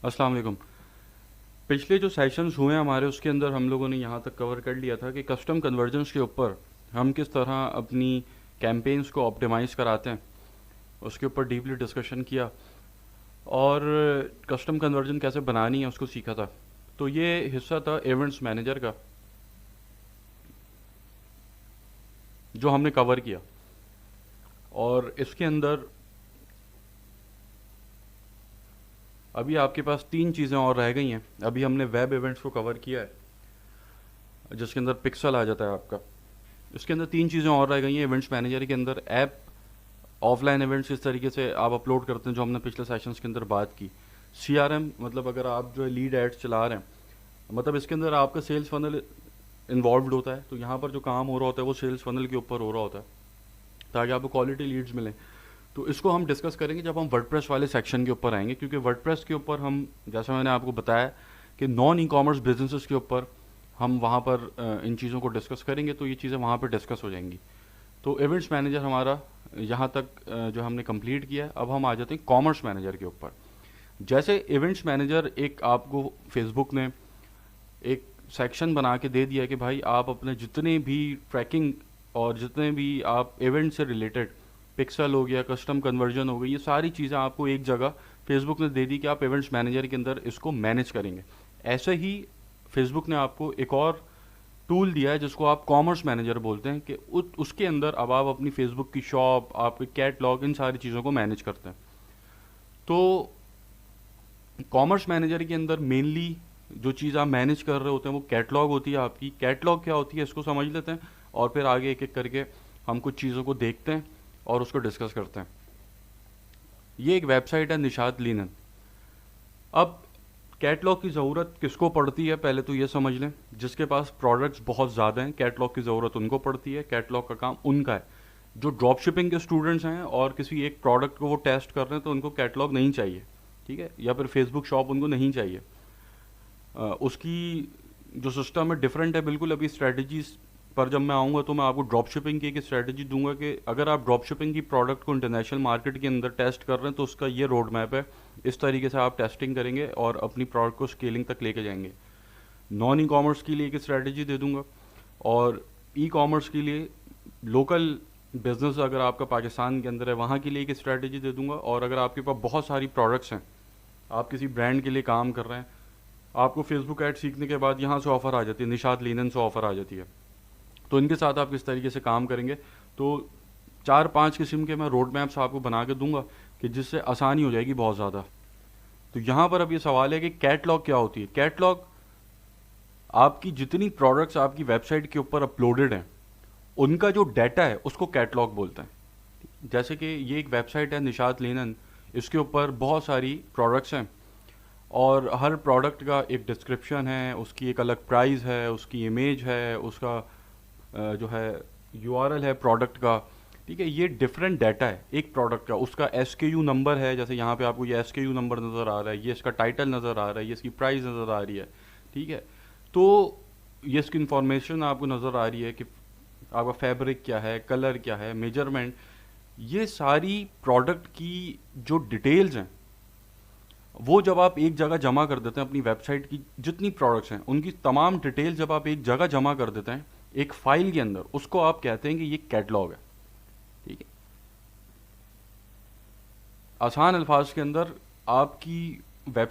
अस्सलाम वालेकुम। पिछले जो सेशंस हुए हैं हमारे, उसके अंदर हम लोगों ने यहाँ तक कवर कर लिया था कि कस्टम कन्वर्जन्स के ऊपर हम किस तरह अपनी कैंपेन्स को ऑप्टिमाइज़ कराते हैं, उसके ऊपर डीपली डिस्कशन किया और कस्टम कन्वर्जन कैसे बनानी है उसको सीखा था। तो ये हिस्सा था इवेंट्स मैनेजर का जो हमने कवर किया, और इसके अंदर अभी आपके पास 3 चीज़ें और रह गई हैं। अभी हमने वेब इवेंट्स को कवर किया है जिसके अंदर पिक्सल आ जाता है आपका। इसके अंदर 3 चीज़ें और रह गई हैं इवेंट्स मैनेजर के अंदर। ऐप ऑफलाइन इवेंट्स किस तरीके से आप अपलोड करते हैं, जो हमने पिछले सेशंस के अंदर बात की। सीआरएम मतलब अगर आप जो है लीड एड्स चला रहे हैं, मतलब इसके अंदर आपका सेल्स फनल इन्वॉल्व होता है। तो यहाँ पर जो काम हो रहा होता है वो सेल्स फनल के ऊपर हो रहा होता है ताकि आपको क्वालिटी लीड्स मिलें। तो इसको हम डिस्कस करेंगे जब हम वर्डप्रेस वाले सेक्शन के ऊपर आएंगे, क्योंकि वर्डप्रेस के ऊपर हम, जैसा मैंने आपको बताया कि नॉन ई कॉमर्स बिजनेसेस के ऊपर हम वहाँ पर इन चीज़ों को डिस्कस करेंगे, तो ये चीज़ें वहाँ पर डिस्कस हो जाएंगी। तो इवेंट्स मैनेजर हमारा यहाँ तक जो हमने कंप्लीट किया है। अब हम आ जाते हैं कॉमर्स मैनेजर के ऊपर। जैसे इवेंट्स मैनेजर एक आपको फेसबुक ने एक सेक्शन बना के दे दिया है कि भाई आप अपने जितने भी ट्रैकिंग और जितने भी आप इवेंट से रिलेटेड, पिक्सल हो गया, कस्टम कन्वर्जन हो गई, ये सारी चीज़ें आपको एक जगह फेसबुक ने दे दी कि आप इवेंट्स मैनेजर के अंदर इसको मैनेज करेंगे। ऐसे ही फेसबुक ने आपको एक और टूल दिया है जिसको आप कॉमर्स मैनेजर बोलते हैं कि उसके अंदर अब आप अपनी फेसबुक की शॉप, आपके कैटलॉग, इन सारी चीज़ों को मैनेज करते हैं। तो कॉमर्स मैनेजर के अंदर मेनली जो चीज़ आप मैनेज कर रहे होते हैं वो कैटलॉग होती है आपकी। कैटलॉग क्या होती है इसको समझ लेते हैं और फिर आगे एक एक करके हम कुछ चीज़ों को देखते हैं और उसको डिस्कस करते हैं। ये एक वेबसाइट है निशात लिनन। अब कैटलॉग की ज़रूरत किसको पड़ती है पहले तो ये समझ लें। जिसके पास प्रोडक्ट्स बहुत ज़्यादा हैं, कैटलॉग की ज़रूरत उनको पड़ती है। कैटलॉग का काम उनका है। जो ड्रॉप शिपिंग के स्टूडेंट्स हैं और किसी एक प्रोडक्ट को वो टेस्ट कर रहे हैं तो उनको कैटलॉग नहीं चाहिए, ठीक है, या फिर फेसबुक शॉप उनको नहीं चाहिए। उसकी जो सिस्टम है डिफरेंट है बिल्कुल। अभी स्ट्रेटजीज पर जब मैं आऊँगा तो मैं आपको ड्रॉप शिपिंग की एक स्ट्रेटजी दूंगा कि अगर आप ड्रॉप शिपिंग की प्रोडक्ट को इंटरनेशनल मार्केट के अंदर टेस्ट कर रहे हैं तो उसका ये रोड मैप है। इस तरीके से आप टेस्टिंग करेंगे और अपनी प्रोडक्ट को स्केलिंग तक लेके जाएंगे। नॉन ई कॉमर्स के लिए एक स्ट्रेटजी दे दूंगा, और ई कॉमर्स के लिए लोकल बिजनेस अगर आपका पाकिस्तान के अंदर है वहाँ के लिए एक स्ट्रेटजी दे दूंगा। और अगर आपके पास बहुत सारी प्रोडक्ट्स हैं, आप किसी ब्रांड के लिए काम कर रहे हैं, आपको फेसबुक ऐड सीखने के बाद यहाँ से ऑफ़र आ जाती है, निशात लिनन से ऑफ़र आ जाती है, तो इनके साथ आप किस तरीके से काम करेंगे। तो 4-5 किस्म के मैं रोड मैप्स आपको बना के दूंगा कि जिससे आसानी हो जाएगी बहुत ज़्यादा। तो यहाँ पर अब ये सवाल है कि कैटलॉग क्या होती है। कैटलॉग आपकी जितनी प्रोडक्ट्स आपकी वेबसाइट के ऊपर अपलोडेड हैं उनका जो डाटा है उसको कैटलॉग बोलते हैं। जैसे कि ये एक वेबसाइट है निशात लिनन, इसके ऊपर बहुत सारी प्रोडक्ट्स हैं और हर प्रोडक्ट का एक डिस्क्रिप्शन है, उसकी एक अलग प्राइस है, उसकी इमेज है, उसका जो है यूआरएल है प्रोडक्ट का, ठीक है। ये डिफरेंट डाटा है एक प्रोडक्ट का। उसका एसकेयू नंबर है, जैसे यहाँ पे आपको ये एसकेयू नंबर नज़र आ रहा है, ये इसका टाइटल नज़र आ रहा है, ये इसकी प्राइस नज़र आ रही है, ठीक है। तो ये इसकी इंफॉर्मेशन आपको नज़र आ रही है कि आपका फैब्रिक क्या है, कलर क्या है, मेजरमेंट, ये सारी प्रोडक्ट की जो डिटेल्स हैं वो जब आप एक जगह जमा कर देते हैं, अपनी वेबसाइट की जितनी प्रोडक्ट्स हैं उनकी तमाम डिटेल जब आप एक जगह जमा कर देते हैं एक फाइल के अंदर, उसको आप कहते हैं कि ये कैटलॉग है, ठीक है। आसान अल्फाज के अंदर आपकी वेब